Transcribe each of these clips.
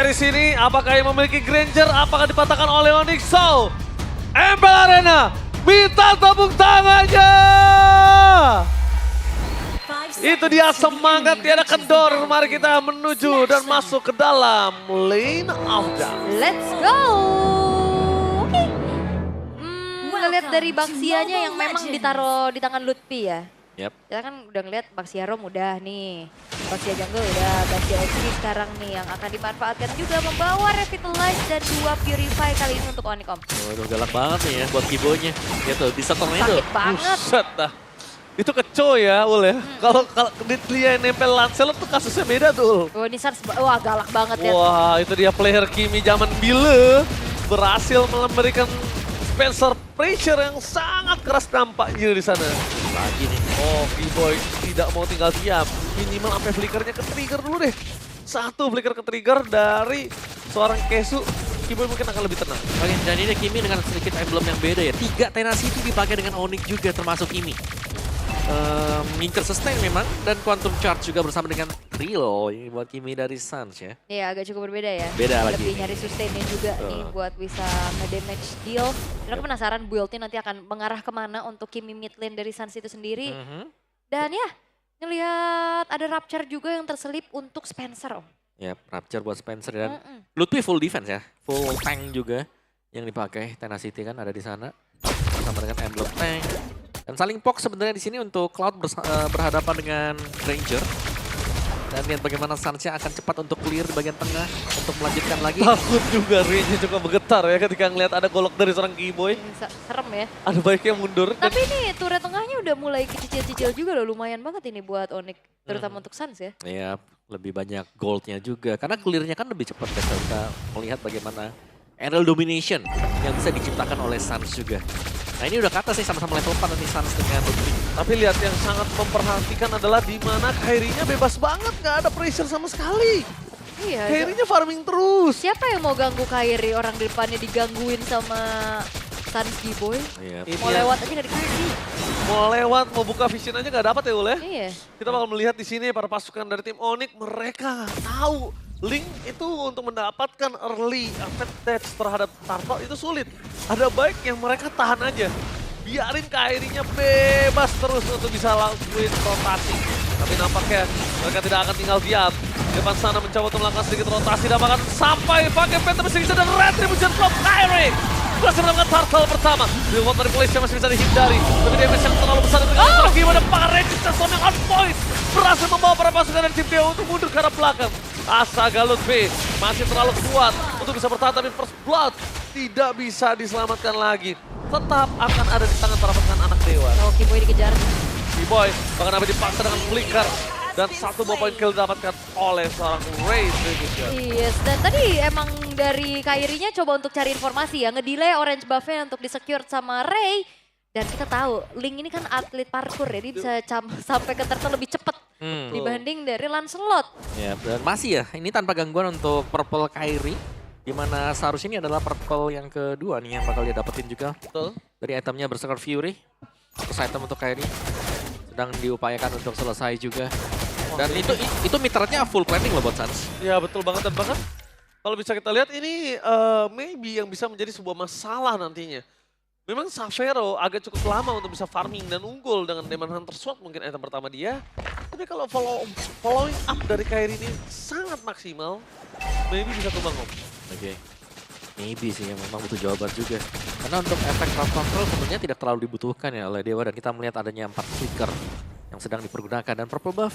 dari sini, apakah yang memiliki Granger, apakah dipatahkan oleh Onyx? So, Empel Arena, minta tepuk tangannya! Itu dia semangat tiada kendor. Mari kita menuju dan masuk ke dalam lane of death. Let's go! Oke. Ngeliat dari Baxianya yang memang ditaruh di tangan Lutfi ya. Yep. Kita kan udah ngeliat Baxia Rom udah nih. Baxia Jungle udah, Baxia XP sekarang nih yang akan dimanfaatkan juga membawa Revitalize dan 2 Purify kali ini untuk Onyx. Waduh, galak banget nih ya buat Kibonya. Gitu, di setelnya itu. Sakit banget. Buset dah. Itu kecoh ya, Ul ya. Kalau dia nempel Lancelot tuh kasusnya beda tuh. Oh, ini Sans, wah galak banget ya. Wah, itu dia player Kimi zaman Bile berhasil memberikan Spencer pressure yang sangat keras dampaknya di sana. Lagi nih. Oh, B-Boy tidak mau tinggal diam. Minimal sampai flickernya ke trigger dulu deh. Satu flicker ke trigger dari seorang Kesu. B-Boy mungkin akan lebih tenang. Oke, dan ini Kimi dengan sedikit emblem yang beda ya. 3 Tenacity dipakai dengan Onyx juga termasuk Kimi. Ngincer sustain memang dan Quantum Charge juga bersama dengan Rilo ini buat Kimi dari Suns ya. Iya agak cukup berbeda ya. Beda lagi Lebih nih. nyari sustainnya juga nih buat bisa nge-damage deal. Dan aku penasaran build-nya nanti akan mengarah kemana untuk Kimi mid lane dari Suns itu sendiri. Dan ya ngelihat ada Rapture juga yang terselip untuk Spencer. Ya, Rapture buat Spencer dan Lutfi full defense ya. Full tank juga yang dipakai. Tenacity kan ada di sana. Bersama dengan emblem tank. Dan saling poke sebenarnya di sini untuk Cloud berhadapan dengan Ranger. Dan lihat bagaimana Sansnya akan cepat untuk clear di bagian tengah untuk melanjutkan lagi. Takut juga Rinnya cukup bergetar ya ketika ngelihat ada golok dari seorang Kiboy. Serem ya. Ada baiknya mundur. Dan Tapi ini turret tengahnya udah mulai kecil-kecil juga loh. Lumayan banget ini buat Onyx. Terutama untuk Suns ya. Iya, lebih banyak goldnya juga. Karena clearnya kan lebih cepat ya. Kita melihat bagaimana aerial domination yang bisa diciptakan oleh Suns juga. Nah ini udah kata sih sama-sama level 4 nanti Suns dengan Lutfi. Tapi lihat yang sangat memperhatikan adalah di mana Kairinya bebas banget, nggak ada pressure sama sekali. Iya. Kairinya farming terus. Siapa yang mau ganggu Kairi? Orang di depannya digangguin sama Suns B-Boy. Iya. Ini Mau ya, lewat aja dari Kairi. mau lewat, mau buka vision aja nggak dapat ya Ul ya. Iya. Kita bakal melihat di sini para pasukan dari tim Onyx, mereka tahu Link itu untuk mendapatkan early advantage terhadap Turtle itu sulit. Ada baik yang mereka tahan aja. Biarin Kairinya bebas terus untuk bisa lakuin rotasi. Tapi nampaknya mereka tidak akan tinggal diam. Di depan sana mencoba untuk melakukan sedikit rotasi dan bahkan sampai pakai Phantom Signature dan Retribution from Kairi. Berhasil mendapatkan Turtle pertama. Di luar dari Flash masih bisa dihindari. Tapi damage yang terlalu besar untuk lagi pada para Resistance yang on point. Berhasil membawa para pasukan dari tim Dewa untuk mundur ke arah belakang. Astaga Lutfi masih terlalu kuat untuk bisa bertahan, tapi First Blood tidak bisa diselamatkan lagi. Tetap akan ada di tangan para pasukan anak dewa. Oh, Kiboy dikejar. B-Boy bahkan sampai dipaksa dengan flicker. Dan satu buah poin kill didapatkan oleh seorang Ray. Yes, dan tadi emang dari Kairinya coba untuk cari informasi ya. Ngedelay orange buff-nya untuk di-secure sama Ray. Dan kita tahu, Link ini kan atlet parkour ya, dia bisa sampai ke turtle lebih cepat dibanding dari Lancelot. Ya, dan masih ya, ini tanpa gangguan untuk Purple Kairi. Dimana seharusnya ini adalah Purple yang kedua nih yang bakal dia dapetin juga. Betul. Dari itemnya Berserker Fury. Terus item untuk Kairi. Sedang diupayakan untuk selesai juga. Dan itu mitratnya full planning loh buat Suns. Ya betul banget, dan bahkan kalau bisa kita lihat ini maybe yang bisa menjadi sebuah masalah nantinya. Memang Savero agak cukup lama untuk bisa farming dan unggul dengan Demon Hunter Sword mungkin item pertama dia. Tapi kalau following up dari Kairi ini sangat maksimal, maybe bisa tumbang Om. Oke. Maybe sih yang memang butuh jawaban juga. Karena untuk efek crowd control sebenarnya tidak terlalu dibutuhkan ya oleh Dewa. Dan kita melihat adanya 4 flicker yang sedang dipergunakan. Dan purple buff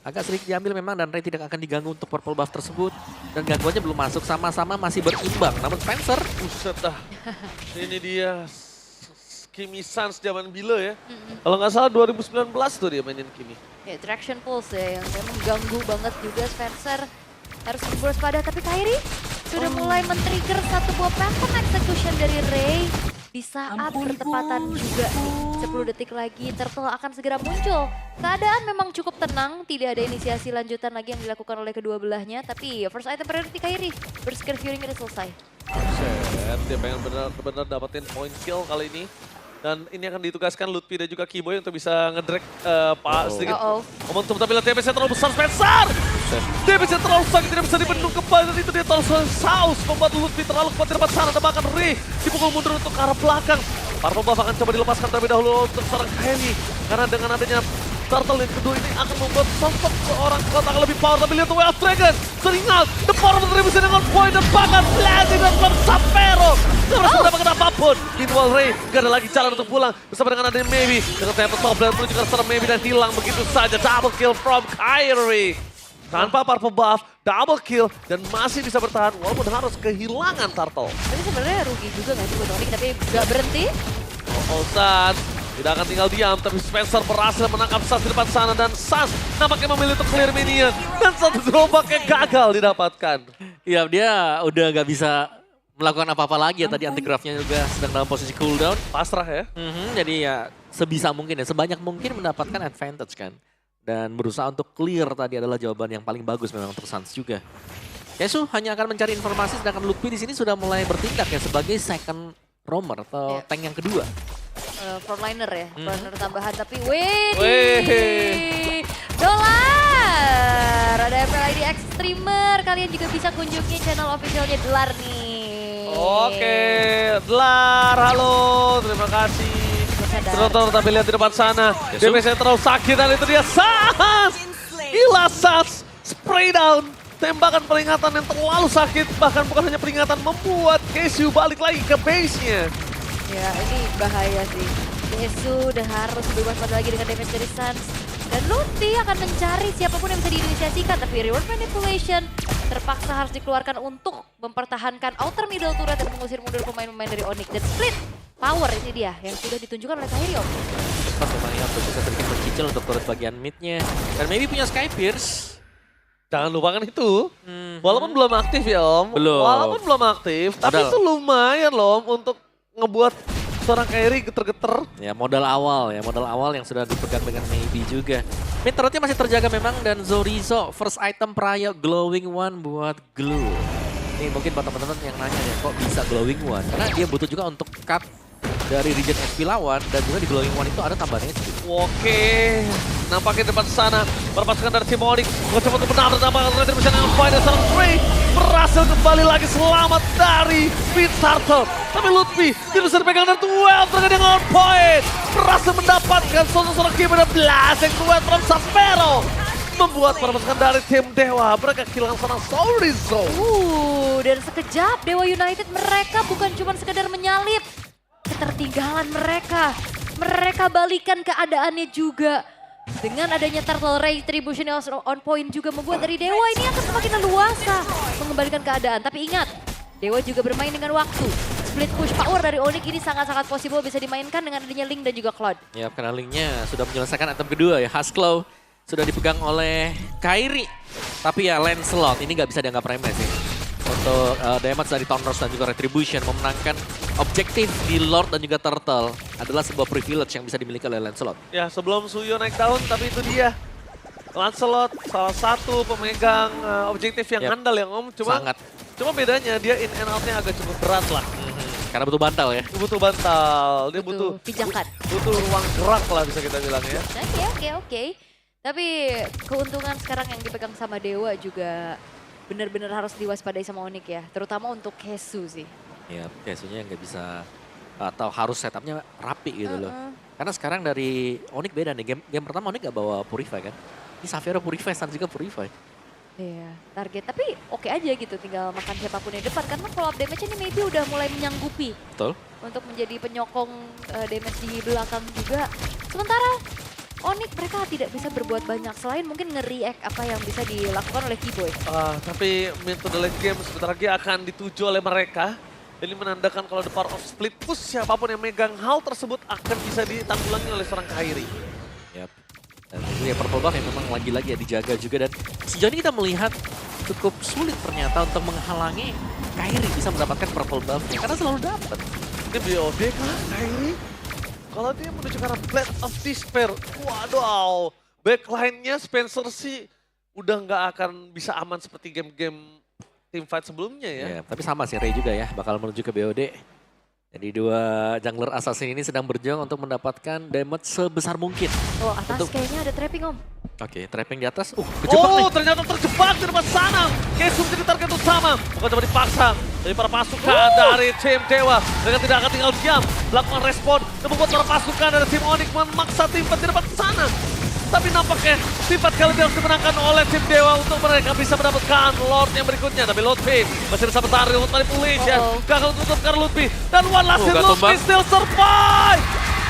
agak sedikit diambil memang dan Ray tidak akan diganggu untuk purple buff tersebut. Dan gangguannya belum masuk, sama-sama masih berimbang. Namun Spencer, Buset dah. Ini dia Kimi Suns zaman Bile ya. Kalau nggak salah 2019 tuh dia mainin Kimi. Ya, Traction Pulse ya, yang memang ganggu banget juga Spencer. Harus burst pada, tapi Kairi sudah mulai men-trigger satu buah Phantom Execution dari Ray. Di saat bertepatan juga nih, 10 detik lagi Turtle akan segera muncul. Keadaan memang cukup tenang, tidak ada inisiasi lanjutan lagi yang dilakukan oleh kedua belahnya. Tapi first item priority Kairi, Berserker Fury udah selesai. Buset, dia pengen benar-benar dapetin point kill kali ini. Dan ini akan ditugaskan Lutfi dan juga Kiboy untuk bisa ngedrag sedikit momentum. Tapi lihat TPS terlalu besar, Spencer! Buset. Damage-nya terlalu sakit, tidak bisa dibendung kembali. Dan itu dia Torso Saus membuat Lutfi terlalu kuat di depan sana. Dan bahkan Ray dipukul mundur untuk ke arah belakang. Purple Buff akan coba dilepaskan terlebih dahulu untuk seorang Kyrie. Karena dengan adanya Turtle yang kedua ini akan membuat sosok seorang Cloud akan lebih power. Tapi lihat Way of Dragon, seringat, The Power Retribution dengan point dan bahkan Blazing dan Sapero. Terus mendapatkan apapun. Meanwhile Ray gak ada lagi jalan untuk pulang. Bersama dengan adanya Maybe. Dengan tempat top dan menuju ke arah Maybe dan hilang begitu saja. Double kill from Kyrie. Tanpa Purple Buff, double kill, dan masih bisa bertahan walaupun harus kehilangan Turtle. Tapi sebenarnya rugi juga nggak sih buat Onyx, tapi nggak berhenti. Sans tidak akan tinggal diam, tapi Spencer berhasil menangkap Sans di depan sana. Dan Sans nampaknya memilih untuk clear minion. Dan satu dropbacknya gagal didapatkan. Iya, dia udah gak bisa melakukan apa-apa lagi ya. Tadi anti-graphnya juga sedang dalam posisi cooldown. Pasrah ya. Jadi ya sebisa mungkin ya, sebanyak mungkin mendapatkan advantage kan. Dan berusaha untuk clear tadi adalah jawaban yang paling bagus memang untuk Sans juga. Kesu hanya akan mencari informasi, sedangkan Lutfi di sini sudah mulai bertindak ya sebagai second roamer atau tank yang kedua. Frontliner ya, frontliner tambahan. Tapi wih, Dolar! Ada FLID X Streamer, kalian juga bisa kunjungi channel officialnya Dolar nih. Oke, Dlar, halo, terima kasih. Terus tapi lihat di depan sana, damage-nya terlalu sakit dan itu dia Sans! Gila Sans, spray down. Tembakan peringatan yang terlalu sakit, bahkan bukan hanya peringatan, membuat Kesu balik lagi ke base-nya. Ya ini bahaya sih. Kesu udah harus berwaspada lagi dengan damage dari Sans. Dan Lutfi akan mencari siapapun yang bisa diinisiasikan, tapi reward manipulation terpaksa harus dikeluarkan untuk mempertahankan outer middle turret dan mengusir mundur pemain-pemain dari Onyx. Dan split power ini dia yang sudah ditunjukkan oleh Kyrie. Cepat memang ya untuk bisa sedikit mencicil untuk turret bagian midnya. Dan maybe punya Sky Pierce. Jangan lupakan itu, walaupun belum aktif ya Om. Belum. Walaupun belum aktif, tapi Modal. itu lumayan loh Om untuk ngebuat seorang Kyrie geter-geter. Ya modal awal yang sudah dipegang dengan Maybe juga. Mid turretnya masih terjaga memang dan Zorizo first item Prayo Glowing One buat Glue. Ini mungkin buat teman-teman yang nanya ya kok bisa Glowing One, karena dia butuh juga untuk cut dari regen SP lawan dan juga di Glowing One itu ada tambahannya sedikit. Oke, nampaknya depan sana berpasukan dari tim Onyx. Mencoba untuk benar tampaknya Retribution yang fight dan seorang Ray berhasil kembali lagi selamat dari Speed Turtle. Tapi Lutfi tidak bisa dipegang dan 12 dengan yang on point. Berhasil mendapatkan seorang game dan blast yang 12 from Sapero. Membuat perpasukan dari tim Dewa mereka kehilangan seorang Zorizo. Dan sekejap Dewa United mereka bukan cuma sekedar menyalip ketertinggalan mereka. Mereka balikan keadaannya juga. Dengan adanya Turtle Retribution yang on point juga membuat dari Dewa ini akan semakin leluasa mengembalikan keadaan. Tapi ingat, Dewa juga bermain dengan waktu. Split push power dari Onyx ini sangat-sangat possible bisa dimainkan dengan adanya Link dan juga Cloud. Ya karena Linknya sudah menyelesaikan item kedua ya. Husklaw sudah dipegang oleh Kyrie. Tapi ya Lancelot ini nggak bisa dianggap remeh sih. Untuk damage dari Thunderous dan juga Retribution memenangkan objektif di Lord dan juga Turtle adalah sebuah privilege yang bisa dimiliki oleh Lancelot. Ya sebelum Suyo naik daun, tapi itu dia. Lancelot salah satu pemegang objektif yang handal yang Om. Cuma bedanya dia in and out-nya agak cukup berat lah. Karena butuh bantal ya. Dia butuh bantal, dia butuh pijakan. Butuh ruang gerak lah bisa kita bilang ya. Oke. Tapi keuntungan sekarang yang dipegang sama Dewa juga benar-benar harus diwaspadai sama Onyx ya. Terutama untuk Kesu sih. Ya, Kesunya nggak bisa atau harus setupnya rapi gitu loh. Karena sekarang dari Onyx beda nih. Game pertama Onyx gak bawa Purify kan. Ini Xavier Purify, Sans juga Purify. Iya, target. Tapi oke aja gitu tinggal makan siapapun yang depan. Karena follow up damage ini maybe udah mulai menyanggupi. Betul. Untuk menjadi penyokong damage di belakang juga. Sementara Onyx mereka tidak bisa berbuat banyak selain mungkin nge-react apa yang bisa dilakukan oleh Keyboy. Tapi into the late game sebentar lagi akan dituju oleh mereka. Ini menandakan kalau the power of split push siapapun yang megang hal tersebut akan bisa ditanggulangi oleh seorang Kyrie. Yap. Dan itu ya Purple Buff yang memang lagi-lagi ya dijaga juga dan sejauh ini kita melihat cukup sulit ternyata untuk menghalangi Kyrie bisa mendapatkan Purple Buff-nya karena selalu dapat. Ini BOD kan Kyrie? Kalau dia menuju ke arah Blade of Despair, waduh, backline-nya Spencer sih udah nggak akan bisa aman seperti game-game teamfight sebelumnya ya. Ya. Tapi sama sih Ray juga ya, bakal menuju ke BOD. Jadi dua jungler assassin ini sedang berjuang untuk mendapatkan damage sebesar mungkin. Oh atas kayaknya ada trapping Om. Oke, trapping di atas. Kejebak nih. Oh, ternyata terjebak di depan sana. Kesu menjadi target utama. Bukan coba dipaksa dari para pasukan dari tim Dewa. Mereka tidak akan tinggal diam. Melakukan respon dan membuat para pasukan dari tim Onyx memaksa tim Fight di depan sana. Tapi nampaknya tim Fight kali ini harus dimenangkan oleh tim Dewa untuk mereka bisa mendapatkan Lord yang berikutnya. Tapi Lutfi masih bisa bertahan untuk manipulation. Gagal untuk karena Lutfi. Dan one last hit, Lutfi still survive.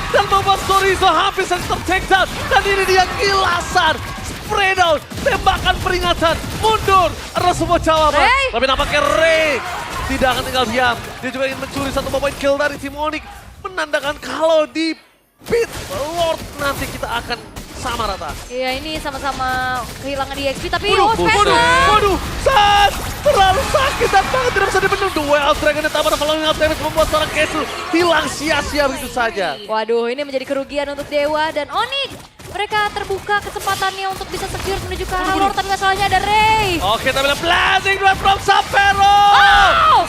Dan membuat Chorizo hampir saja ter-take down. Dan ini dia kilasan. Spray down, tembakan peringatan, mundur. Ada sebuah jawaban. Ray. Tapi nampaknya Ray tidak akan tinggal diam. Dia juga ingin mencuri satu poin kill dari tim Onyx. Menandakan kalau di pit Lord nanti kita akan sama rata. Iya, ini sama-sama kehilangan di XP, tapi Waduh, Sans terlalu sakit dan banget tidak bisa dibendung. Duel Dragon ditambah following out damage membuat seorang Kesu hilang sia-sia begitu saja. Waduh, ini menjadi kerugian untuk Dewa dan Onyx. Mereka terbuka kesempatannya untuk bisa secure menuju ke arah Lord, tapi masalahnya ada Ray. Oke, tapi blazing duel from Xavero.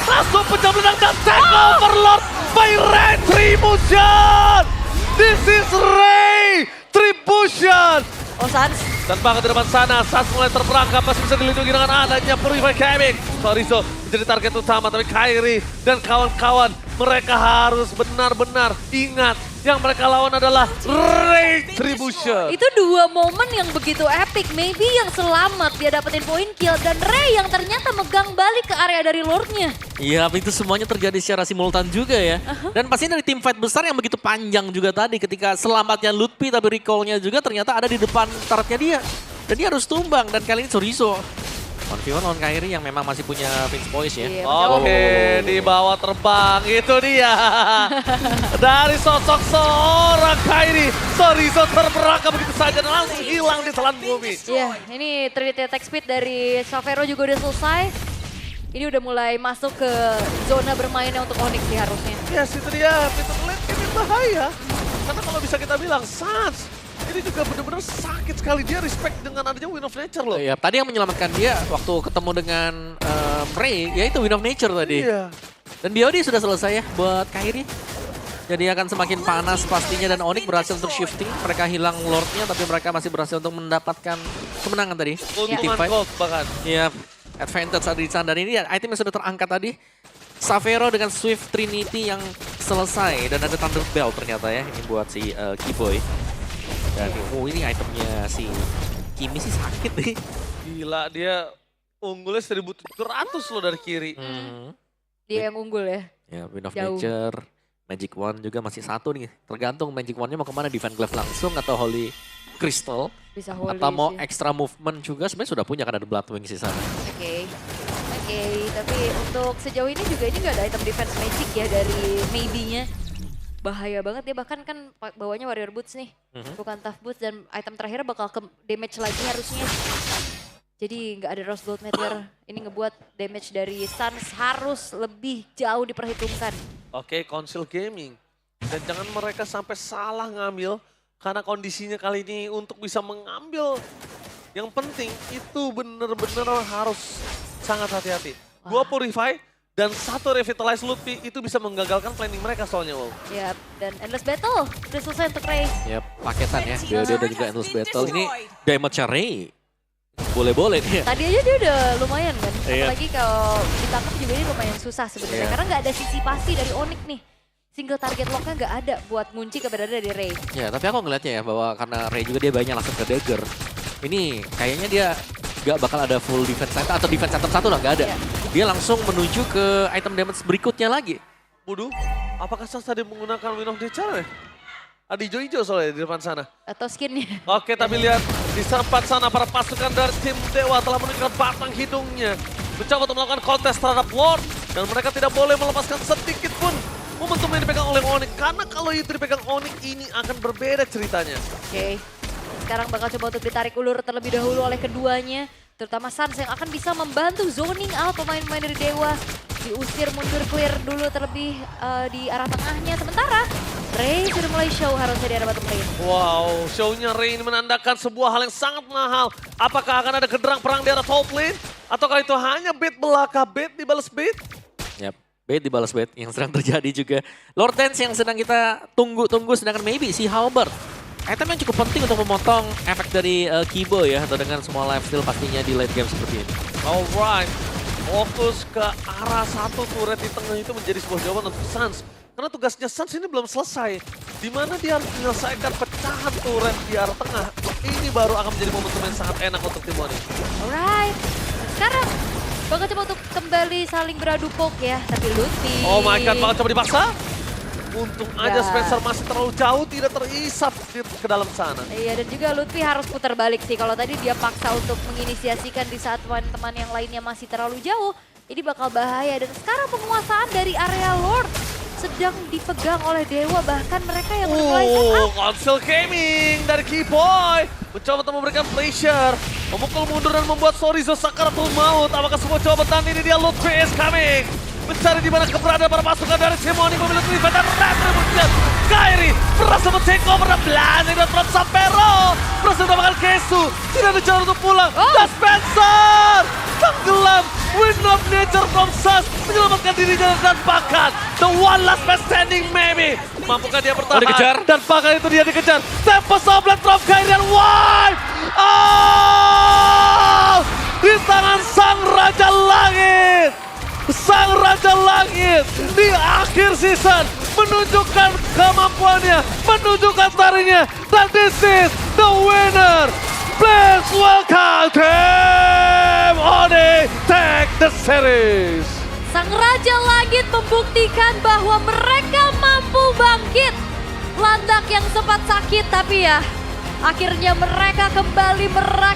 Langsung pecah belang dan take over Lord by Retribution. This is Ray Tribution. Oh, Sans. Dan bahkan di depan sana, Sans mulai terperangkap, masih bisa dilindungi dengan adanya Purify Gaming. Chorizo menjadi target utama, tapi Kairi dan kawan-kawan mereka harus benar-benar ingat yang mereka lawan adalah Retribution. Itu dua momen yang begitu epic. Maybe yang selamat dia dapetin poin kill dan Ray yang ternyata megang balik ke area dari Lordnya. Iya, itu semuanya terjadi secara simultan juga ya. Dan pastinya dari tim fight besar yang begitu panjang juga tadi ketika selamatnya Lutfi tapi recall-nya juga ternyata ada di depan turretnya dia. Dan dia harus tumbang dan kali ini Chorizo 1v1 lawan Kairi yang memang masih punya Vince Voice ya. Iya, Oke, di bawah terbang, itu dia. Dari sosok seorang Kairi, Chorizo terperangkap begitu saja dan langsung hilang di telan bumi. Iya, ini 3D attack speed dari Xavero juga udah selesai. Ini udah mulai masuk ke zona bermainnya untuk Onyx sih harusnya. Yes, itu dia. Pintu late ini bahaya. Karena kalau bisa kita bilang, Sans ini juga benar-benar sakit sekali. Dia respect dengan adanya Win of Nature loh. Ya, tadi yang menyelamatkan dia waktu ketemu dengan Ray, ya itu Win of Nature tadi. Iya. Dan BOD sudah selesai ya buat Kairi. Jadi akan semakin panas pastinya dan Onyx berhasil untuk shifting. Mereka hilang Lordnya tapi mereka masih berhasil untuk mendapatkan kemenangan tadi. Di team Keuntungan fight. gold bahkan. Iya, advantage ada di sana. Dan ini item yang sudah terangkat tadi. Xavero dengan Swift Trinity yang selesai. Dan ada Thunder Bell ternyata ya. Ini buat si Keyboy. Dan ini itemnya si Kimi sih sakit nih. Gila, dia unggulnya 1.700 loh dari kiri. Dia yang unggul ya. Ya, Win of Jauh. Nature. Magic Wand juga masih satu nih. Tergantung Magic Wand-nya mau kemana. Divine Glaive langsung atau Holy Crystal. Bisa holy Atau mau sih. extra movement juga sebenarnya sudah punya kan ada Bloodwing di sana. Oke, tapi untuk sejauh ini juga ini nggak ada item defense magic ya dari maybe-nya. Bahaya banget dia bahkan kan bawanya warrior boots nih, bukan tough boots dan item terakhir bakal ke damage lagi harusnya. Jadi nggak ada rose gold meteor, ini ngebuat damage dari Sans harus lebih jauh diperhitungkan. Oke, Council Gaming. Dan jangan mereka sampai salah ngambil. Karena kondisinya kali ini untuk bisa mengambil. Yang penting itu benar-benar harus sangat hati-hati. 2 Purify dan 1 Revitalize Lutfi itu bisa menggagalkan planning mereka soalnya, wow. Ya, dan Endless Battle udah selesai untuk Ray. Ya, paketan ya. BOD dan juga Endless Battle. Ini damage-nya Ray. Boleh-boleh nih. Tadi aja dia udah lumayan kan, Iya. apalagi kalau ditangkap juga ini lumayan susah sebenarnya. Iya. Karena nggak ada sisi pasti dari Onyx nih. Single target lock-nya nggak ada buat ngunci keberadaan dari Ray. Ya, tapi aku ngeliatnya ya bahwa karena Ray juga dia banyak langsung ke dagger. Ini kayaknya dia gak bakal ada full defense item atau defense item satu lah, gak ada. Iya. Dia langsung menuju ke item damage berikutnya lagi. Waduh, apakah Sans tadi menggunakan Win of Nature ya? Ada hijau-hijau soalnya di depan sana. Atau skinnya. Oke, tapi lihat di tempat sana para pasukan dari tim Dewa telah menunjukkan batang hidungnya. Mencoba untuk melakukan kontes terhadap Lord. Dan mereka tidak boleh melepaskan sedikit pun momentum yang dipegang oleh Onyx. Karena kalau itu dipegang Onyx ini akan berbeda ceritanya. Oke. Sekarang bakal coba untuk ditarik ulur terlebih dahulu oleh keduanya. Terutama Sans yang akan bisa membantu zoning out pemain-pemain dari Dewa. Diusir mundur clear dulu terlebih di arah tengahnya. Sementara Ray sudah mulai show harusnya di arah bottom lane. Wow, show-nya Ray ini menandakan sebuah hal yang sangat mahal. Apakah akan ada gederang perang di arah top lane? Ataukah itu hanya bait belaka, bait dibalas bait? Yap, bait dibalas bait yang sedang terjadi juga. Lord Dance yang sedang kita tunggu-tunggu sedangkan maybe si Halberd item yang cukup penting untuk memotong efek dari Kibo ya, atau dengan semua lifesteal pastinya di late game seperti ini. Alright, fokus ke arah satu turret di tengah itu menjadi sebuah jawaban untuk Suns. Karena tugasnya Suns ini belum selesai. Di mana dia harus menyelesaikan pecahan turret di arah tengah. Ini baru akan menjadi momentum yang sangat enak untuk tim Oni. Alright, sekarang bakal coba untuk kembali saling beradu poke ya, tapi Lutfi. Oh my god, bakal coba dipaksa. Untung aja Ya. Spencer masih terlalu jauh, tidak terisap ke dalam sana. Iya, dan juga Lutfi harus putar balik sih. Kalau tadi dia paksa untuk menginisiasikan di saat teman-teman yang lainnya masih terlalu jauh, ini bakal bahaya. Dan sekarang penguasaan dari area Lord sedang dipegang oleh Dewa, bahkan mereka yang udah mulai set up. Console Gaming dari Keyboy mencoba untuk memberikan pressure, memukul mundur dan membuat Sorizo Sakaratul Maut. Apakah semua coba bertahan ini? Dia Lutfi is coming, mencari di mana keberadaan para pasukan dari Simoni, memilih Triva dan Retri muncul. Kairi berhasil men-take over dan Blazing dan Front Sampero berhasil mendapatkan Kesu, tidak ada jalan untuk pulang. Dan Spencer tenggelam. Wind of Nature from Sus menyelamatkan dirinya dan bahkan the one last man standing maybe. Mampukah dia bertahan? dikejar. Dan bahkan itu dia dikejar. Tempest of Blood from Kairi dan wipe. Oh! Di tangan Sang Raja Langit. Sang Raja Langit di akhir season menunjukkan kemampuannya, menunjukkan tarinya. Dan this is the winner. Please welcome Team Oni take the series. Sang Raja Langit membuktikan bahwa mereka mampu bangkit. Landak yang sempat sakit, tapi ya akhirnya mereka kembali